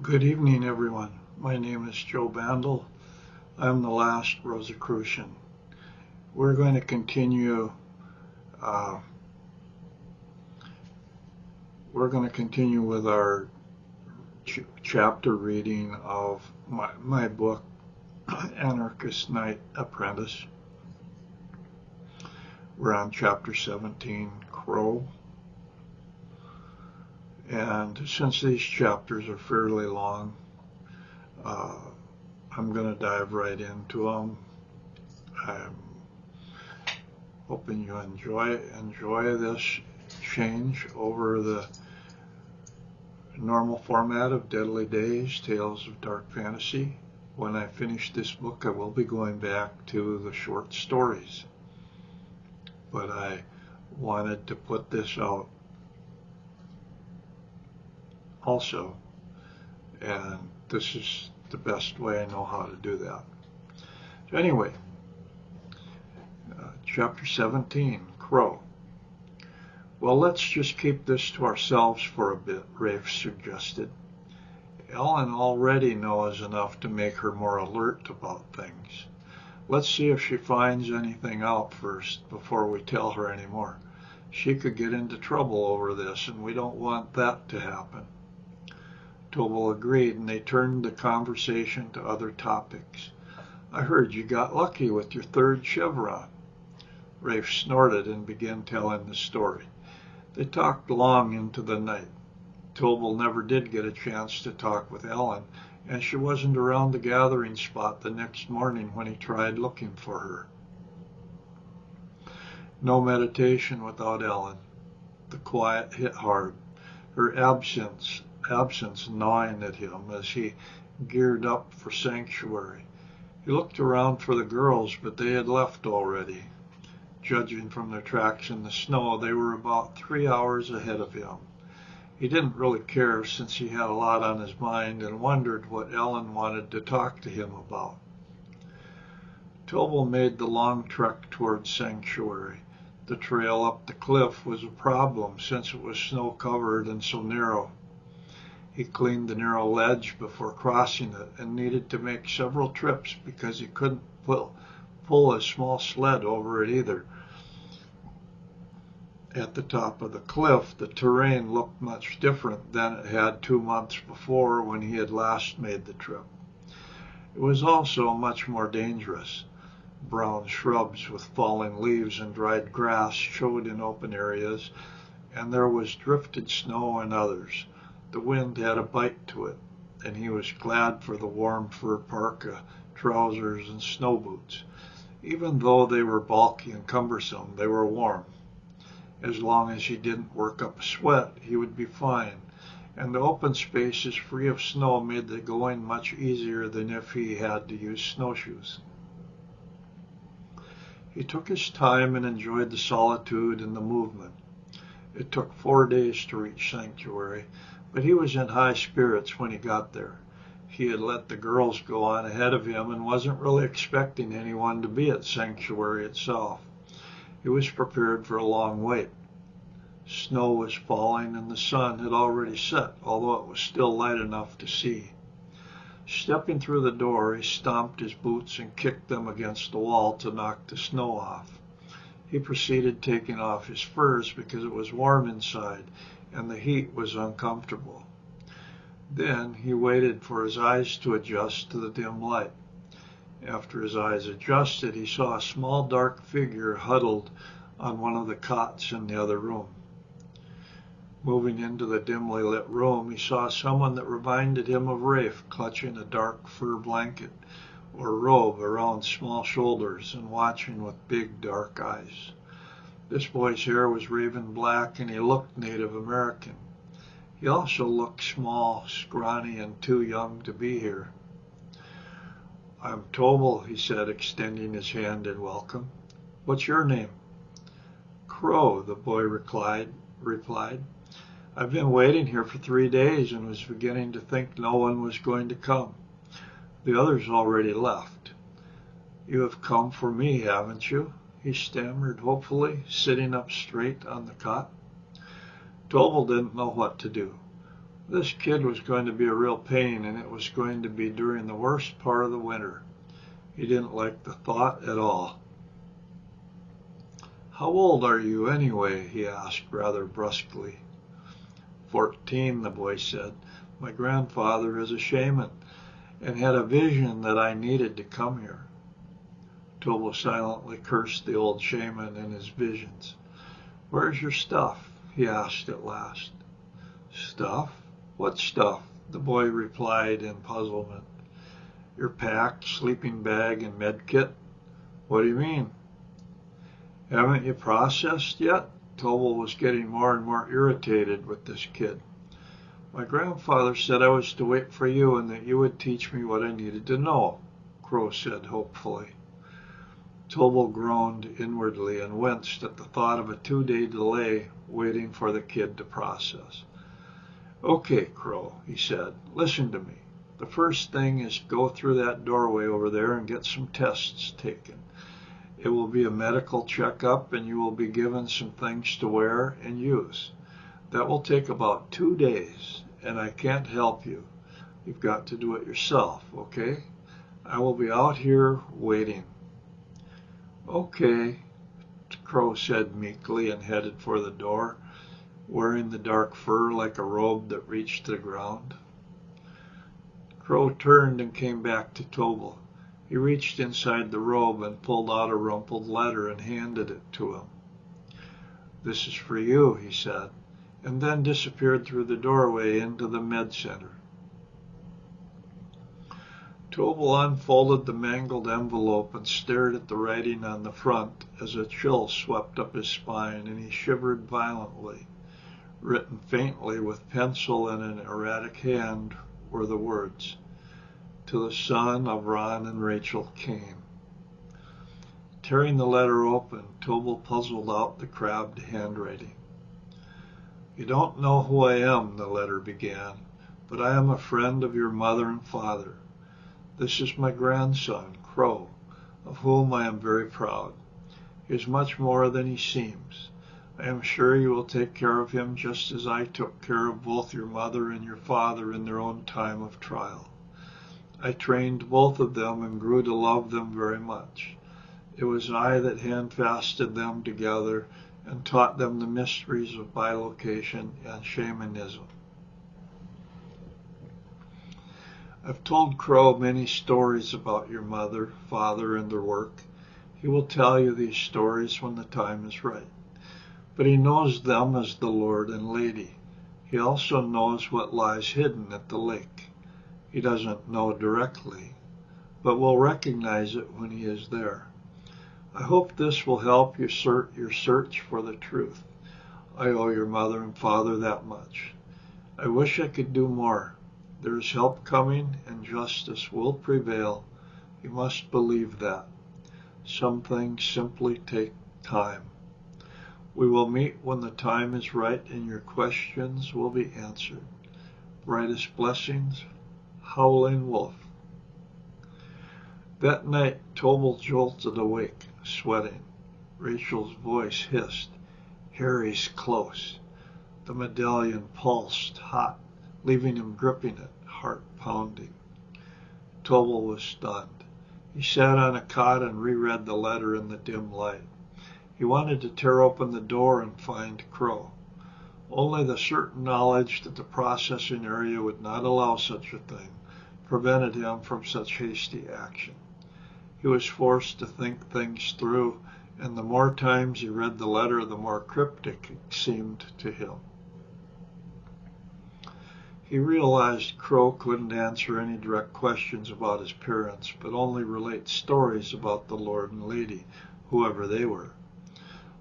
Good evening, everyone. My name is Joe Bandel. I'm the last Rosicrucian. We're going to continue. Uh, we're going to continue with our chapter reading of my book, Anarchist Knight Apprentice. We're on chapter 17, Crow. And since these chapters are fairly long, I'm going to dive right into them. I'm hoping you enjoy this change over the normal format of Deadly Days, Tales of Dark Fantasy. When I finish this book, I will be going back to the short stories. But I wanted to put this out also, and this is the best way I know how to do that. So anyway, chapter 17, Crow. Well, let's just keep this to ourselves for a bit, Rafe suggested. Ellen already knows enough to make her more alert about things. Let's see if she finds anything out first before we tell her any more. She could get into trouble over this, and we don't want that to happen. Tobal agreed, and they turned the conversation to other topics. I heard you got lucky with your third chevron. Rafe snorted and began telling the story. They talked long into the night. Tobal never did get a chance to talk with Ellen, and she wasn't around the gathering spot the next morning when he tried looking for her. No meditation without Ellen. The quiet hit hard. Her absence gnawing at him as he geared up for sanctuary. He looked around for the girls, but they had left already. Judging from their tracks in the snow, they were about 3 hours ahead of him. He didn't really care, since he had a lot on his mind and wondered what Ellen wanted to talk to him about. Tobal made the long trek towards sanctuary. The trail up the cliff was a problem, since it was snow-covered and so narrow. He cleaned the narrow ledge before crossing it and needed to make several trips because he couldn't pull a small sled over it either. At the top of the cliff, the terrain looked much different than it had 2 months before when he had last made the trip. It was also much more dangerous. Brown shrubs with falling leaves and dried grass showed in open areas, and there was drifted snow in others. The wind had a bite to it, and he was glad for the warm fur parka, trousers, and snow boots. Even though they were bulky and cumbersome, they were warm. As long as he didn't work up a sweat, he would be fine, and the open spaces free of snow made the going much easier than if he had to use snowshoes. He took his time and enjoyed the solitude and the movement. It took 4 days to reach sanctuary, but he was in high spirits when he got there. He had let the girls go on ahead of him and wasn't really expecting anyone to be at sanctuary itself. He was prepared for a long wait. Snow was falling and the sun had already set, although it was still light enough to see. Stepping through the door, he stomped his boots and kicked them against the wall to knock the snow off. He proceeded taking off his furs because it was warm inside and the heat was uncomfortable. Then he waited for his eyes to adjust to the dim light. After his eyes adjusted, he saw a small dark figure huddled on one of the cots in the other room. Moving into the dimly lit room, he saw someone that reminded him of Rafe, clutching a dark fur blanket or robe around small shoulders and watching with big dark eyes. This boy's hair was raven black and he looked Native American. He also looked small, scrawny, and too young to be here. I'm Tobal, he said, extending his hand in welcome. What's your name? Crow, the boy replied. I've been waiting here for 3 days and was beginning to think no one was going to come. The others already left. You have come for me, haven't you? He stammered hopefully, sitting up straight on the cot. Tobal didn't know what to do. This kid was going to be a real pain, and it was going to be during the worst part of the winter. He didn't like the thought at all. "How old are you, anyway?" he asked rather brusquely. 14, the boy said. "My grandfather is a shaman, and had a vision that I needed to come here." Tobal silently cursed the old shaman and his visions. "Where's your stuff?" he asked at last. "Stuff? What stuff?" the boy replied in puzzlement. "Your pack, sleeping bag, and med kit." "What do you mean?" "Haven't you processed yet?" Tobal was getting more and more irritated with this kid. "My grandfather said I was to wait for you and that you would teach me what I needed to know," Crow said hopefully. Tobal groaned inwardly and winced at the thought of a 2-day delay waiting for the kid to process. "Okay, Crow," he said, "listen to me. The first thing is go through that doorway over there and get some tests taken. It will be a medical checkup, and you will be given some things to wear and use. That will take about 2 days, and I can't help you. You've got to do it yourself, okay? I will be out here waiting." "Okay," Crow said meekly and headed for the door, wearing the dark fur like a robe that reached to the ground. Crow turned and came back to Tobal. He reached inside the robe and pulled out a rumpled letter and handed it to him. "This is for you," he said, and then disappeared through the doorway into the med center. Tobal unfolded the mangled envelope and stared at the writing on the front as a chill swept up his spine and he shivered violently. Written faintly with pencil in an erratic hand were the words, "To the son of Ron and Rachel Kane." Tearing the letter open, Tobal puzzled out the crabbed handwriting. "You don't know who I am," the letter began, "but I am a friend of your mother and father. This is my grandson, Crow, of whom I am very proud. He is much more than he seems. I am sure you will take care of him just as I took care of both your mother and your father in their own time of trial. I trained both of them and grew to love them very much. It was I that handfasted them together and taught them the mysteries of bilocation and shamanism. I've told Crow many stories about your mother, father, and their work. He will tell you these stories when the time is right. But he knows them as the Lord and Lady. He also knows what lies hidden at the lake. He doesn't know directly, but will recognize it when he is there. I hope this will help you your search for the truth. I owe your mother and father that much. I wish I could do more. There is help coming, and justice will prevail. You must believe that. Some things simply take time. We will meet when the time is right and your questions will be answered. Brightest blessings, Howling Wolf." That night, Tobal jolted awake, sweating. Rachel's voice hissed, "Harry's close." The medallion pulsed hot, leaving him gripping it, heart pounding. Tobal was stunned. He sat on a cot and reread the letter in the dim light. He wanted to tear open the door and find Crow. Only the certain knowledge that the processing area would not allow such a thing prevented him from such hasty action. He was forced to think things through, and the more times he read the letter, the more cryptic it seemed to him. He realized Crow couldn't answer any direct questions about his parents, but only relate stories about the Lord and Lady, whoever they were.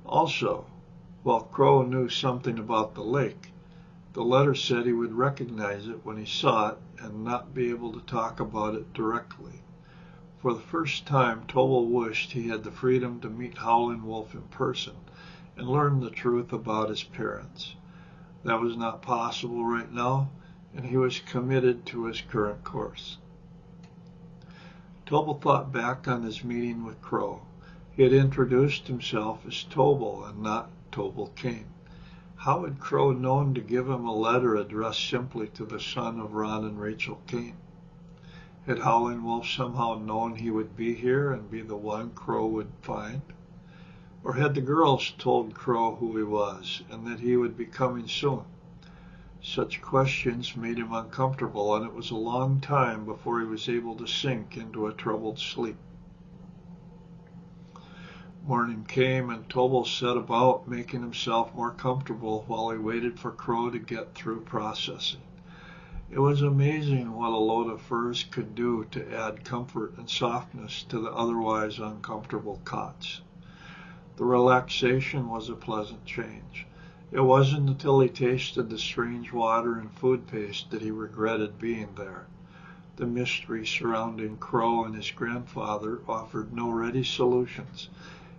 Also, while Crow knew something about the lake, the letter said he would recognize it when he saw it and not be able to talk about it directly. For the first time, Tobal wished he had the freedom to meet Howling Wolf in person and learn the truth about his parents. That was not possible right now, and he was committed to his current course. Tobal thought back on his meeting with Crow. He had introduced himself as Tobal and not Tobal Kane. How had Crow known to give him a letter addressed simply to the son of Ron and Rachel Kane? Had Howling Wolf somehow known he would be here and be the one Crow would find? Or had the girls told Crow who he was and that he would be coming soon? Such questions made him uncomfortable, and it was a long time before he was able to sink into a troubled sleep. Morning came, and Tobal set about making himself more comfortable while he waited for Crow to get through processing. It was amazing what a load of furs could do to add comfort and softness to the otherwise uncomfortable cots. The relaxation was a pleasant change. It wasn't until he tasted the strange water and food paste that he regretted being there. The mystery surrounding Crow and his grandfather offered no ready solutions,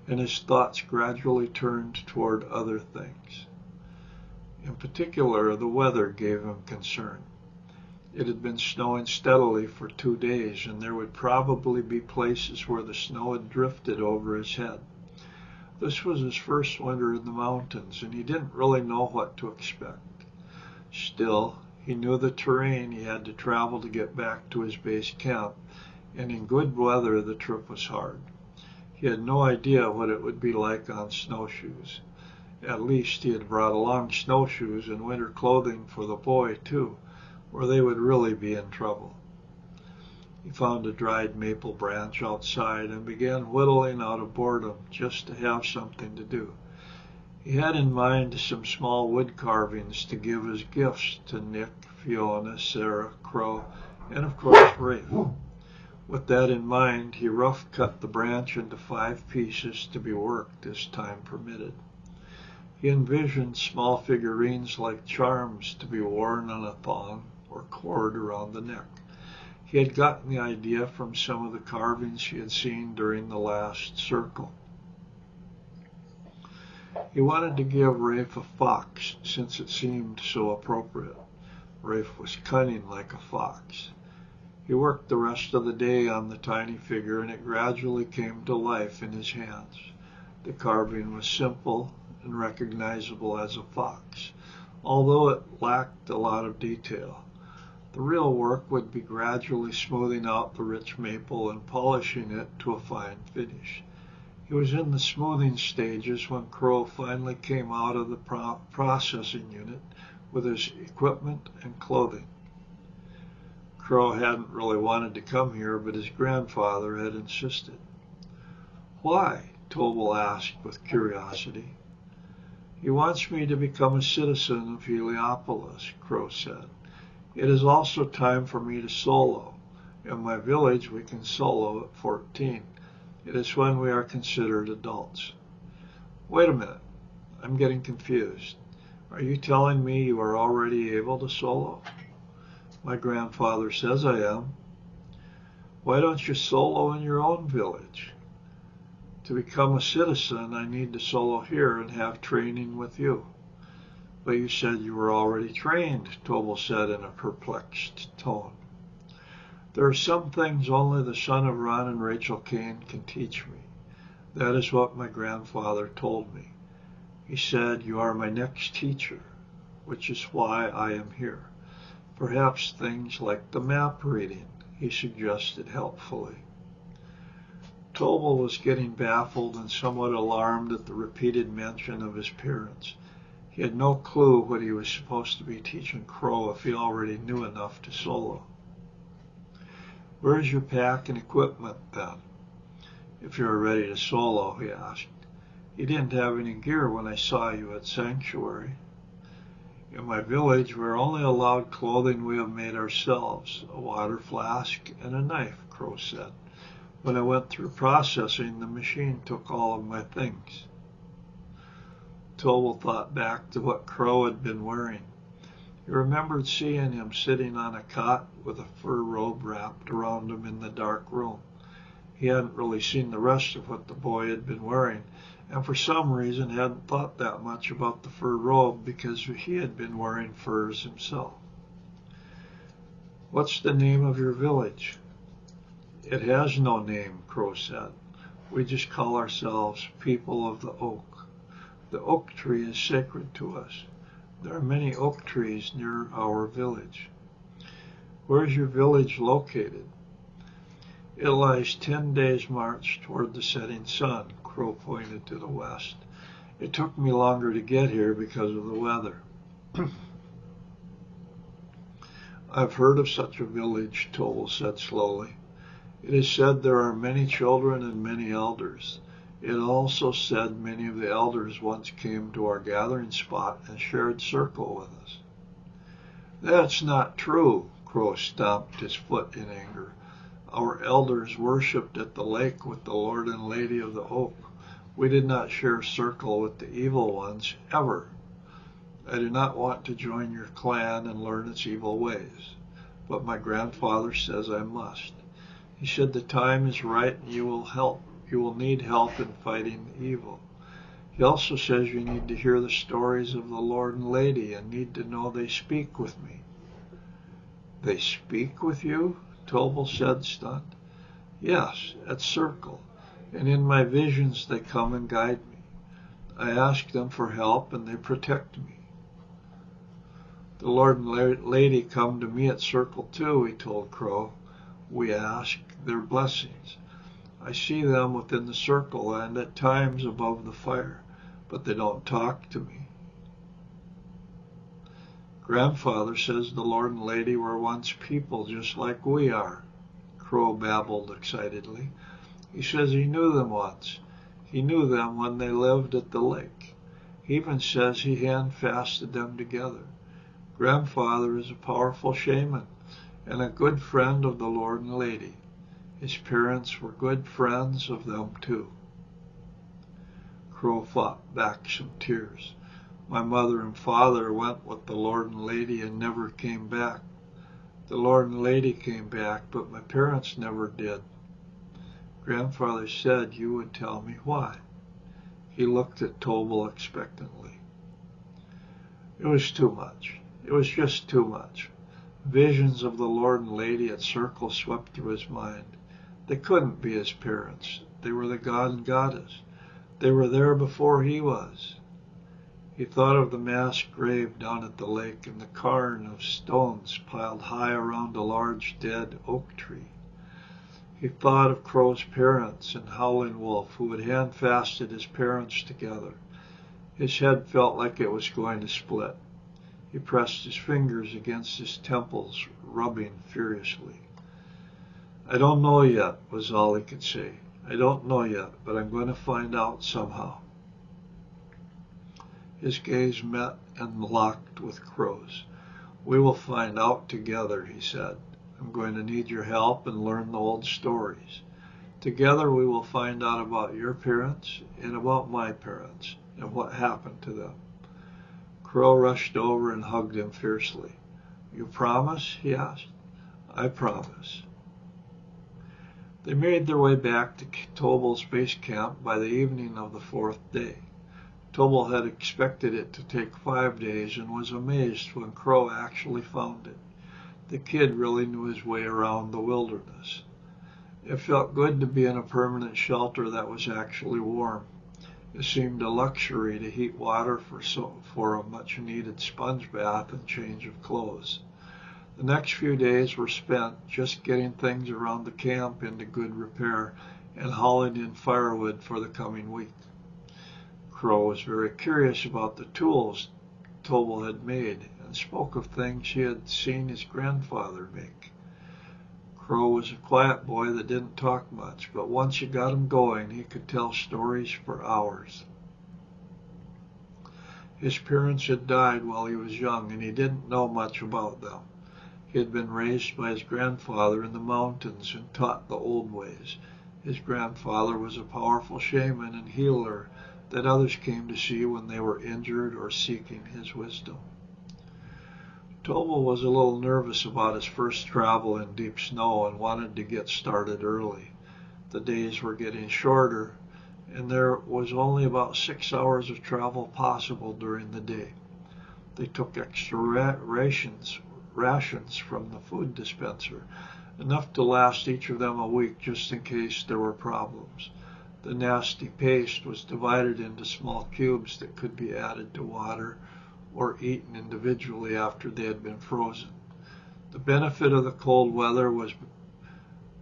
and his thoughts gradually turned toward other things. In particular, the weather gave him concern. It had been snowing steadily for 2 days, and there would probably be places where the snow had drifted over his head. This was his first winter in the mountains, and he didn't really know what to expect. Still, he knew the terrain he had to travel to get back to his base camp, and in good weather the trip was hard. He had no idea what it would be like on snowshoes. At least he had brought along snowshoes and winter clothing for the boy, too, or they would really be in trouble. He found a dried maple branch outside and began whittling out of boredom just to have something to do. He had in mind some small wood carvings to give as gifts to Nick, Fiona, Sarah, Crow, and of course Rafe. With that in mind, he rough cut the branch into 5 pieces to be worked as time permitted. He envisioned small figurines like charms to be worn on a thong or cord around the neck. He had gotten the idea from some of the carvings he had seen during the last circle. He wanted to give Rafe a fox, since it seemed so appropriate. Rafe was cunning like a fox. He worked the rest of the day on the tiny figure, and it gradually came to life in his hands. The carving was simple and recognizable as a fox, although it lacked a lot of detail. The real work would be gradually smoothing out the rich maple and polishing it to a fine finish. He was in the smoothing stages when Crow finally came out of the processing unit with his equipment and clothing. Crow hadn't really wanted to come here, but his grandfather had insisted. "Why?" Tobal asked with curiosity. "He wants me to become a citizen of Heliopolis," Crow said. "It is also time for me to solo. In my village we can solo at 14. It is when we are considered adults." "Wait a minute. I'm getting confused. Are you telling me you are already able to solo?" "My grandfather says I am." "Why don't you solo in your own village?" "To become a citizen, I need to solo here and have training with you." "But you said you were already trained," Tobal said in a perplexed tone. "There are some things only the son of Ron and Rachel Kane can teach me. That is what my grandfather told me. He said, 'You are my next teacher,' which is why I am here. Perhaps things like the map reading," he suggested helpfully. Tobal was getting baffled and somewhat alarmed at the repeated mention of his parents. He had no clue what he was supposed to be teaching Crow if he already knew enough to solo. "Where's your pack and equipment, then, if you are ready to solo?" he asked. "You didn't have any gear when I saw you at Sanctuary." "In my village we are only allowed clothing we have made ourselves, a water flask and a knife," Crow said. "When I went through processing, the machine took all of my things." Tobal thought back to what Crow had been wearing. He remembered seeing him sitting on a cot with a fur robe wrapped around him in the dark room. He hadn't really seen the rest of what the boy had been wearing, and for some reason hadn't thought that much about the fur robe because he had been wearing furs himself. "What's the name of your village?" "It has no name," Crow said. "We just call ourselves People of the Oak. The oak tree is sacred to us. There are many oak trees near our village. Where is your village located? It lies 10 days' march toward the setting sun, Crow pointed to the west. It took me longer to get here because of the weather. I've heard of such a village, Tobal said slowly. It is said there are many children and many elders. It also said many of the elders once came to our gathering spot and shared circle with us. That's not true, Crow stomped his foot in anger. Our elders worshipped at the lake with the Lord and Lady of the Oak. We did not share circle with the evil ones, ever. I do not want to join your clan and learn its evil ways, but my grandfather says I must. He said the time is right and you will need help in fighting evil. He also says you need to hear the stories of the Lord and Lady and need to know they speak with me. They speak with you? Tobal said, stunned. Yes, at circle, and in my visions they come and guide me. I ask them for help and they protect me. The Lord and Lady come to me at circle too, he told Crow. We ask their blessings. I see them within the circle and at times above the fire, but they don't talk to me. Grandfather says the Lord and Lady were once people just like we are, Crow babbled excitedly. He says he knew them once. He knew them when they lived at the lake. He even says he hand-fasted them together. Grandfather is a powerful shaman and a good friend of the Lord and Lady. His parents were good friends of them too. Crow fought back some tears. My mother and father went with the Lord and Lady and never came back. The Lord and Lady came back, but my parents never did. Grandfather said you would tell me why. He looked at Tobal expectantly. It was too much. It was just too much. Visions of the Lord and Lady at circle swept through his mind. They couldn't be his parents. They were the god and goddess. They were there before he was. He thought of the mass grave down at the lake and the cairn of stones piled high around a large dead oak tree. He thought of Crow's parents and Howling Wolf, who had hand-fasted his parents together. His head felt like it was going to split. He pressed his fingers against his temples, rubbing furiously. I don't know yet, was all he could say. I don't know yet, but I'm going to find out somehow. His gaze met and locked with Crow's. We will find out together, he said. I'm going to need your help and learn the old stories. Together we will find out about your parents and about my parents and what happened to them. Crow rushed over and hugged him fiercely. You promise? He asked. I promise. They made their way back to Tobal's base camp by the evening of the 4th day. Tobal had expected it to take 5 days and was amazed when Crow actually found it. The kid really knew his way around the wilderness. It felt good to be in a permanent shelter that was actually warm. It seemed a luxury to heat water for a much-needed sponge bath and change of clothes. The next few days were spent just getting things around the camp into good repair and hauling in firewood for the coming week. Crow was very curious about the tools Tobal had made and spoke of things he had seen his grandfather make. Crow was a quiet boy that didn't talk much, but once you got him going, he could tell stories for hours. His parents had died while he was young, and he didn't know much about them. He had been raised by his grandfather in the mountains and taught the old ways. His grandfather was a powerful shaman and healer that others came to see when they were injured or seeking his wisdom. Tobal was a little nervous about his first travel in deep snow and wanted to get started early. The days were getting shorter, and there was only about 6 hours of travel possible during the day. They took extra rations from the food dispenser, enough to last each of them a week just in case there were problems. The nasty paste was divided into small cubes that could be added to water or eaten individually after they had been frozen. The benefit of the cold weather was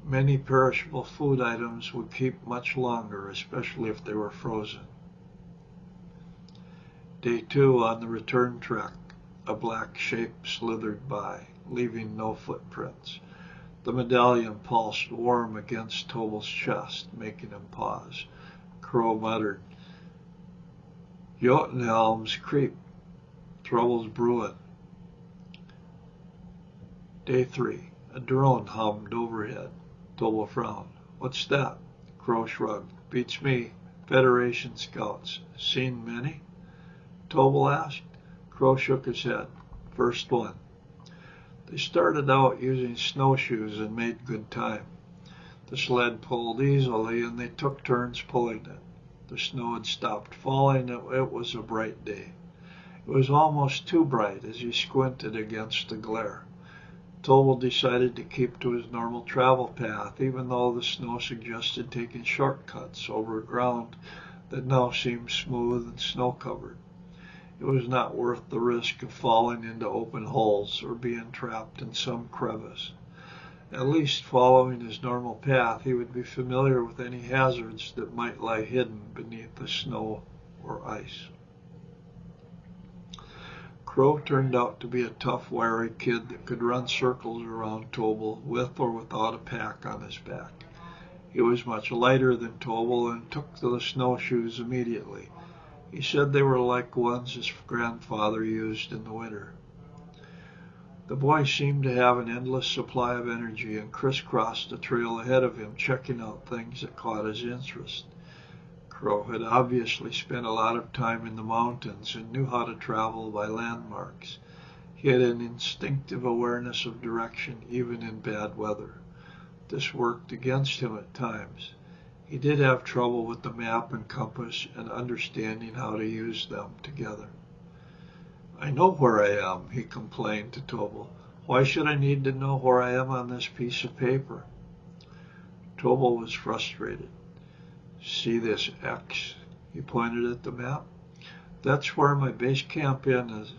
many perishable food items would keep much longer, especially if they were frozen. Day 2 on the return trek, a black shape slithered by, leaving no footprints. The medallion pulsed warm against Tobal's chest, making him pause. Crow muttered, "Jotunhelm's creep. Trouble's brewing." Day 3. A drone hummed overhead. Tobal frowned. "What's that?" Crow shrugged. "Beats me. Federation scouts. Seen many?" Tobal asked. Crow shook his head. "First one." They started out using snowshoes and made good time. The sled pulled easily, and they took turns pulling it. The snow had stopped falling, and it was a bright day. It was almost too bright as he squinted against the glare. Tobal decided to keep to his normal travel path, even though the snow suggested taking shortcuts over ground that now seemed smooth and snow-covered. It was not worth the risk of falling into open holes or being trapped in some crevice. At least, following his normal path, he would be familiar with any hazards that might lie hidden beneath the snow or ice. Crow turned out to be a tough, wiry kid that could run circles around Tobal with or without a pack on his back. He was much lighter than Tobal and took to the snowshoes immediately. He said they were like ones his grandfather used in the winter. The boy seemed to have an endless supply of energy and crisscrossed the trail ahead of him, checking out things that caught his interest. Crow had obviously spent a lot of time in the mountains and knew how to travel by landmarks. He had an instinctive awareness of direction even in bad weather. This worked against him at times. He did have trouble with the map and compass and understanding how to use them together. "I know where I am," he complained to Tobal. "Why should I need to know where I am on this piece of paper?" Tobal was frustrated. "See this X?" He pointed at the map. "That's where my base camp is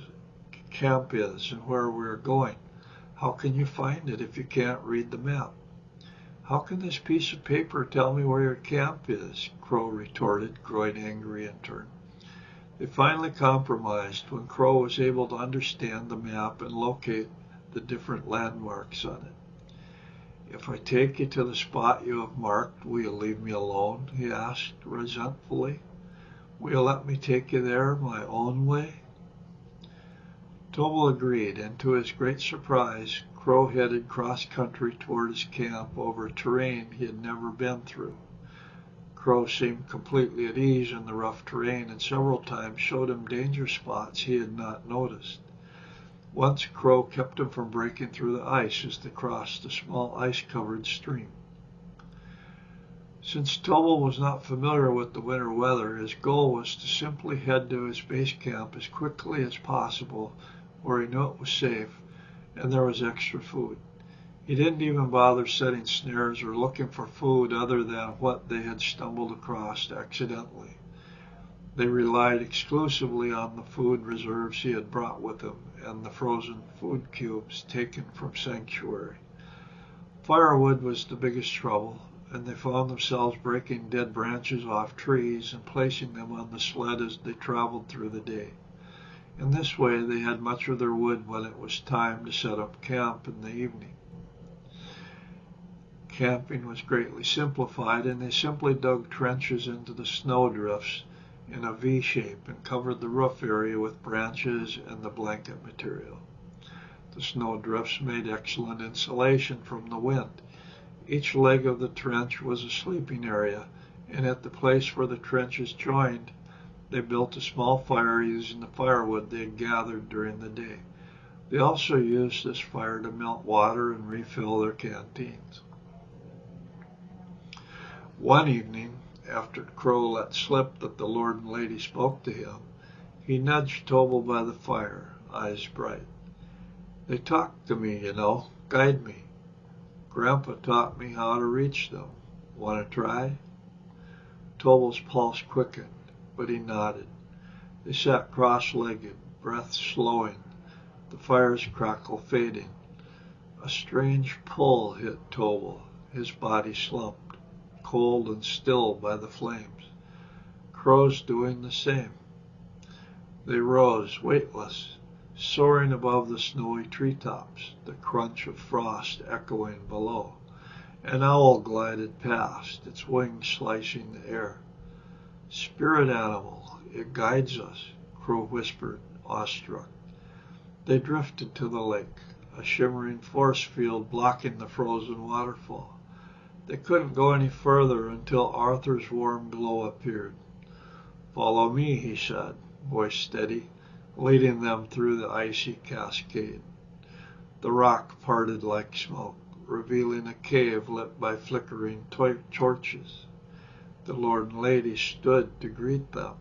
and where we're going. How can you find it if you can't read the map?" "How can this piece of paper tell me where your camp is?" Crow retorted, growing angry in turn. They finally compromised when Crow was able to understand the map and locate the different landmarks on it. "If I take you to the spot you have marked, will you leave me alone?" he asked resentfully. "Will you let me take you there my own way?" Tobal agreed, and to his great surprise, Crow headed cross-country toward his camp over terrain he had never been through. Crow seemed completely at ease in the rough terrain and several times showed him danger spots he had not noticed. Once Crow kept him from breaking through the ice as they crossed a small ice-covered stream. Since Tobal was not familiar with the winter weather, his goal was to simply head to his base camp as quickly as possible where he knew it was safe and there was extra food. He didn't even bother setting snares or looking for food other than what they had stumbled across accidentally. They relied exclusively on the food reserves he had brought with him and the frozen food cubes taken from Sanctuary. Firewood was the biggest trouble, and they found themselves breaking dead branches off trees and placing them on the sled as they traveled through the day. In this way, they had much of their wood when it was time to set up camp in the evening. Camping was greatly simplified, and they simply dug trenches into the snowdrifts in a V shape and covered the roof area with branches and the blanket material. The snowdrifts made excellent insulation from the wind. Each leg of the trench was a sleeping area, and at the place where the trenches joined, they built a small fire using the firewood they had gathered during the day. They also used this fire to melt water and refill their canteens. One evening, after Crow let slip that the Lord and Lady spoke to him, he nudged Tobal by the fire, eyes bright. "They talk to me, you know, guide me. Grandpa taught me how to reach them. Want to try?" Tobal's pulse quickened, but he nodded. They sat cross-legged, breath slowing, the fire's crackle fading. A strange pull hit Tobal. His body slumped, cold and still by the flames. Crows doing the same. They rose, weightless, soaring above the snowy treetops, the crunch of frost echoing below. An owl glided past, its wings slicing the air. "Spirit animal, it guides us," Crow whispered, awestruck. They drifted to the lake, a shimmering force field blocking the frozen waterfall. They couldn't go any further until Arthur's warm glow appeared. "Follow me," he said, voice steady, leading them through the icy cascade. The rock parted like smoke, revealing a cave lit by flickering torches. The Lord and Lady stood to greet them.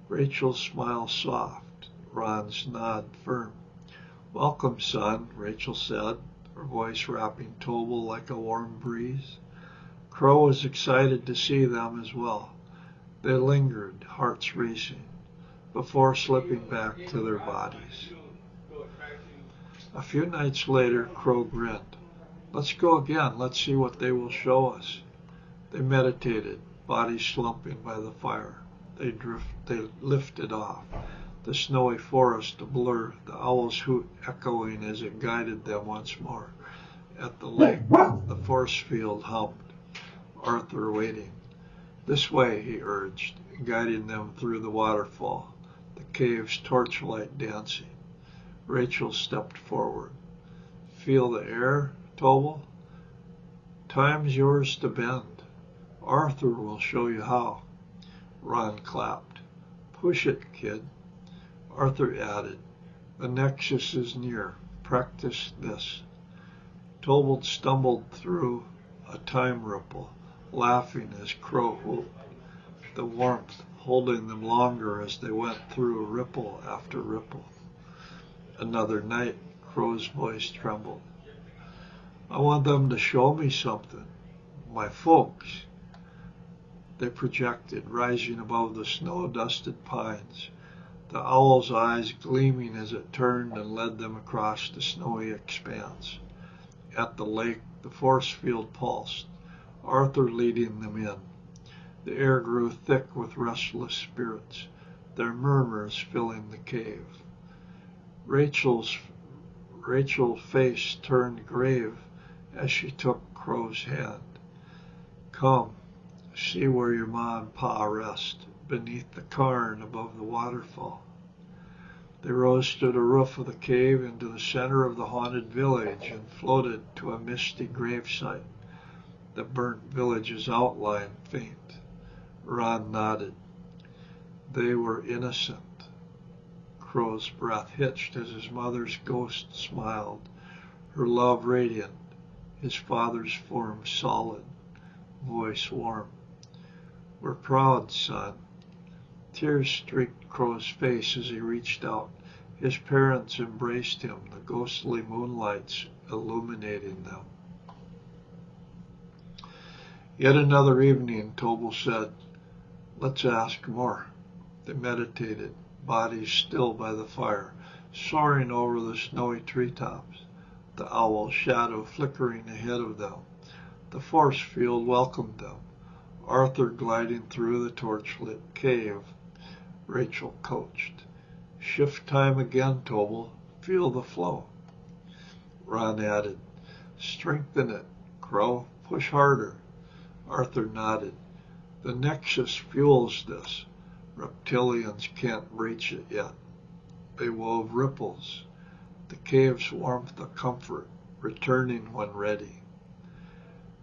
Rachel's smile soft, Ron's nod firm. "Welcome, son," Rachel said, her voice wrapping Tobal like a warm breeze. Crow was excited to see them as well. They lingered, hearts racing, before slipping back to their bodies. A few nights later, Crow grinned. "Let's go again. Let's see what they will show us." They meditated, bodies slumping by the fire. They lifted off, the snowy forest a blur, the owl's hoot echoing as it guided them once more. At the lake, the force field hummed, Arthur waiting. "This way," he urged, guiding them through the waterfall, the cave's torchlight dancing. Rachel stepped forward. "Feel the air, Tobal? Time's yours to bend. Arthur will show you how." Ron clapped. "Push it, kid." Arthur added, "The nexus is near. Practice this." Tobal stumbled through a time ripple, laughing as Crow whooped, the warmth holding them longer as they went through ripple after ripple. Another night, Crow's voice trembled. "I want them to show me something. My folks." They projected, rising above the snow-dusted pines, the owl's eyes gleaming as it turned and led them across the snowy expanse. At the lake, the force field pulsed, Arthur leading them in. The air grew thick with restless spirits, their murmurs filling the cave. Rachel's face turned grave as she took Crow's hand. "Come, see where your ma and pa rest, beneath the cairn above the waterfall." They rose to the roof of the cave into the center of the haunted village and floated to a misty gravesite, the burnt village's outline faint. Ron nodded. They were innocent. Crow's breath hitched as his mother's ghost smiled, her love radiant, his father's form solid, voice warm. "We're proud, son." Tears streaked Crow's face as he reached out. His parents embraced him, the ghostly moonlights illuminating them. Yet another evening, Tobal said, "Let's ask more." They meditated, bodies still by the fire, soaring over the snowy treetops, the owl's shadow flickering ahead of them. The force field welcomed them, Arthur gliding through the torchlit cave. Rachel coached. "Shift time again, Tobal. Feel the flow." Ron added, "Strengthen it, Crow. Push harder." Arthur nodded. "The nexus fuels this. Reptilians can't reach it yet." They wove ripples, the cave's warmth a comfort, returning when ready.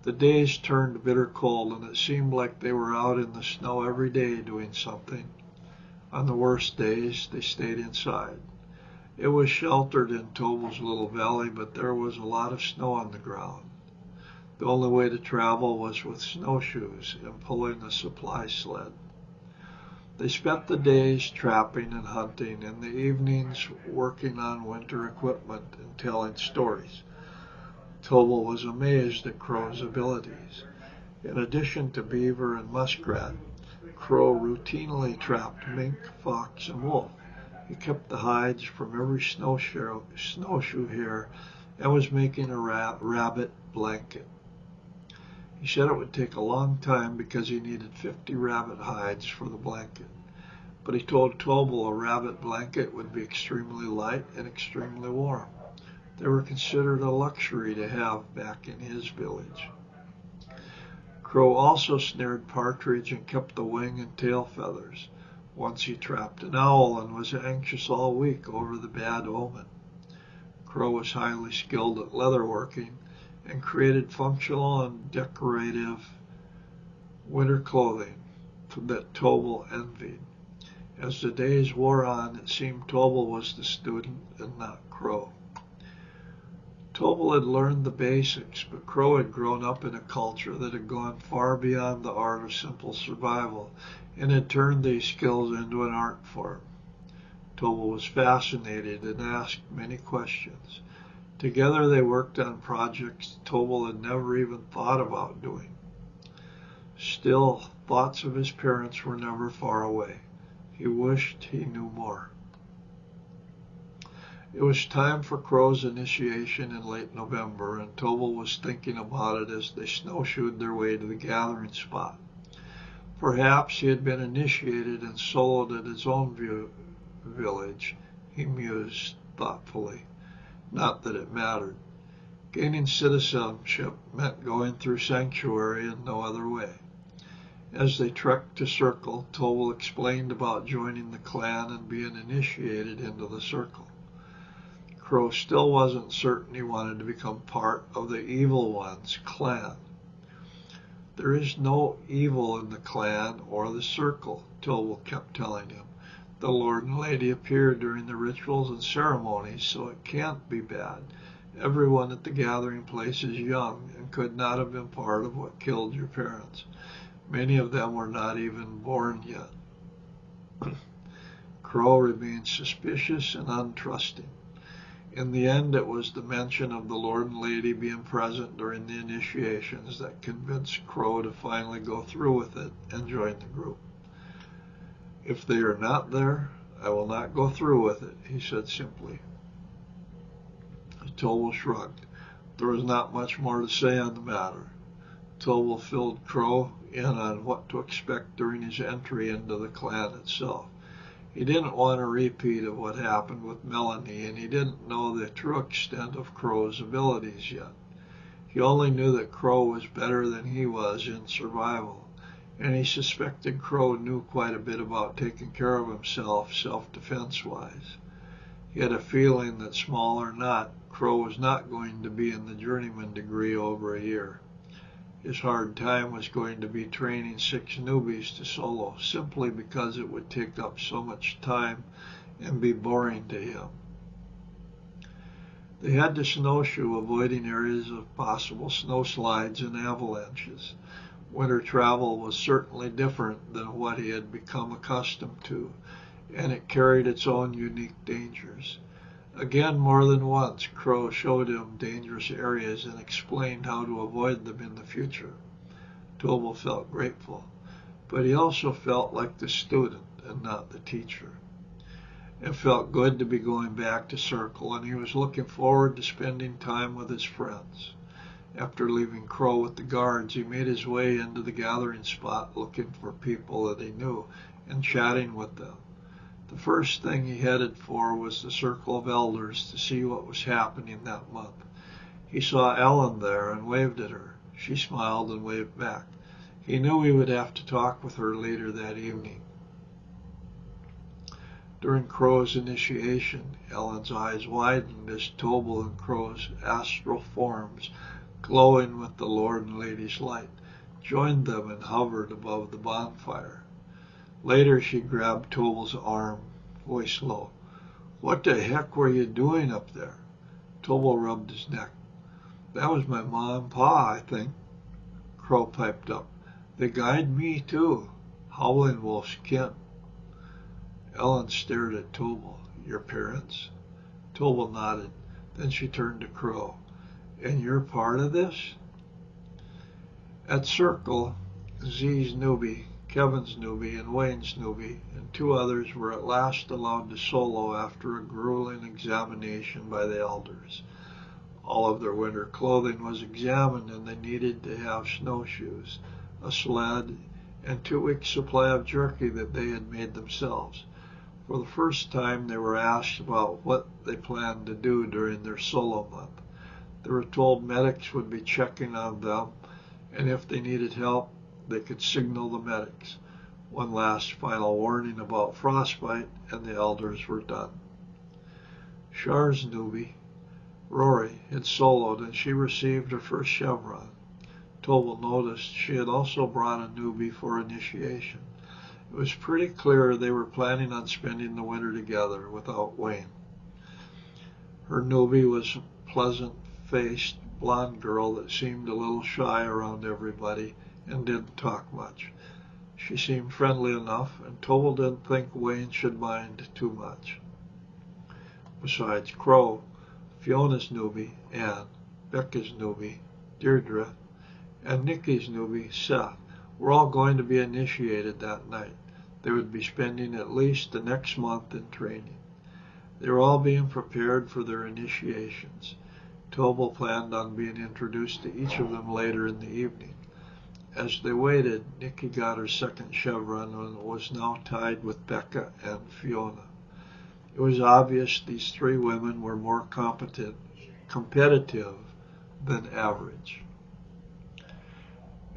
The days turned bitter cold, and it seemed like they were out in the snow every day doing something. On the worst days, they stayed inside. It was sheltered in Tobal's little valley, but there was a lot of snow on the ground. The only way to travel was with snowshoes and pulling a supply sled. They spent the days trapping and hunting, and the evenings working on winter equipment and telling stories. Tobal was amazed at Crow's abilities. In addition to beaver and muskrat, Crow routinely trapped mink, fox, and wolf, He kept the hides from every snowshoe here and was making a rabbit blanket. He said it would take a long time because he needed 50 rabbit hides for the blanket. But he told Tobal a rabbit blanket would be extremely light and extremely warm. They were considered a luxury to have back in his village. Crow also snared partridge and kept the wing and tail feathers. Once he trapped an owl and was anxious all week over the bad omen. Crow was highly skilled at leatherworking and created functional and decorative winter clothing that Tobal envied. As the days wore on, it seemed Tobal was the student and not Crow. Tobal had learned the basics, but Crow had grown up in a culture that had gone far beyond the art of simple survival and had turned these skills into an art form. Tobal was fascinated and asked many questions. Together they worked on projects Tobal had never even thought about doing. Still, thoughts of his parents were never far away. He wished he knew more. It was time for Crow's initiation in late November, and Tobal was thinking about it as they snowshoed their way to the gathering spot. Perhaps he had been initiated and soloed at his own village, he mused thoughtfully. Not that it mattered. Gaining citizenship meant going through sanctuary in no other way. As they trekked to Circle, Tobal explained about joining the clan and being initiated into the Circle. Crow still wasn't certain he wanted to become part of the Evil One's clan. There is no evil in the clan or the Circle, Tobal kept telling him. The Lord and Lady appear during the rituals and ceremonies, so it can't be bad. Everyone at the gathering place is young and could not have been part of what killed your parents. Many of them were not even born yet. Crow remained suspicious and untrusting. In the end, it was the mention of the Lord and Lady being present during the initiations that convinced Crow to finally go through with it and join the group. If they are not there, I will not go through with it, he said simply. Tobal shrugged. There was not much more to say on the matter. Tobal filled Crow in on what to expect during his entry into the clan itself. He didn't want a repeat of what happened with Melanie, and he didn't know the true extent of Crow's abilities yet. He only knew that Crow was better than he was in survival, and he suspected Crow knew quite a bit about taking care of himself self-defense-wise. He had a feeling that, small or not, Crow was not going to be in the journeyman degree over a year. His hard time was going to be training 6 newbies to solo, simply because it would take up so much time and be boring to him. They had to snowshoe, avoiding areas of possible snowslides and avalanches. Winter travel was certainly different than what he had become accustomed to, and it carried its own unique dangers. Again, more than once, Crow showed him dangerous areas and explained how to avoid them in the future. Tobal felt grateful, but he also felt like the student and not the teacher. It felt good to be going back to Circle, and he was looking forward to spending time with his friends. After leaving Crow with the guards, he made his way into the gathering spot looking for people that he knew and chatting with them. The first thing he headed for was the Circle of Elders to see what was happening that month. He saw Ellen there and waved at her. She smiled and waved back. He knew he would have to talk with her later that evening. During Crow's initiation, Ellen's eyes widened as Tobal and Crow's astral forms, glowing with the Lord and Lady's light, joined them and hovered above the bonfire. Later she grabbed Tobal's arm, voice low. What the heck were you doing up there? Tobal rubbed his neck. That was my ma and pa, I think. Crow piped up. They guide me too. Howling Wolf's kin. Ellen stared at Tobal. Your parents? Tobal nodded. Then she turned to Crow. And you're part of this? At Circle, Z's newbie Kevin's newbie and Wayne's newbie, and 2 others were at last allowed to solo after a grueling examination by the elders. All of their winter clothing was examined, and they needed to have snowshoes, a sled, and 2 weeks' supply of jerky that they had made themselves. For the first time, they were asked about what they planned to do during their solo month. They were told medics would be checking on them, and if they needed help, they could signal the medics. One last final warning about frostbite, and the elders were done. Char's newbie, Rory, had soloed, and she received her first chevron. Tobal noticed she had also brought a newbie for initiation. It was pretty clear they were planning on spending the winter together without Wayne. Her newbie was a pleasant-faced blonde girl that seemed a little shy around everybody and didn't talk much. She seemed friendly enough, and Tobal didn't think Wayne should mind too much. Besides Crow, Fiona's newbie, Anne, Becca's newbie, Deirdre, and Nikki's newbie, Seth, were all going to be initiated that night. They would be spending at least the next month in training. They were all being prepared for their initiations. Tobal planned on being introduced to each of them later in the evening. As they waited, Nikki got her second chevron and was now tied with Becca and Fiona. It was obvious these 3 women were more competitive than average.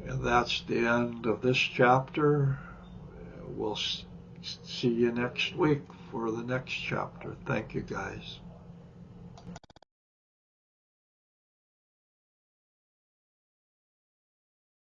And that's the end of this chapter. We'll see you next week for the next chapter. Thank you, guys.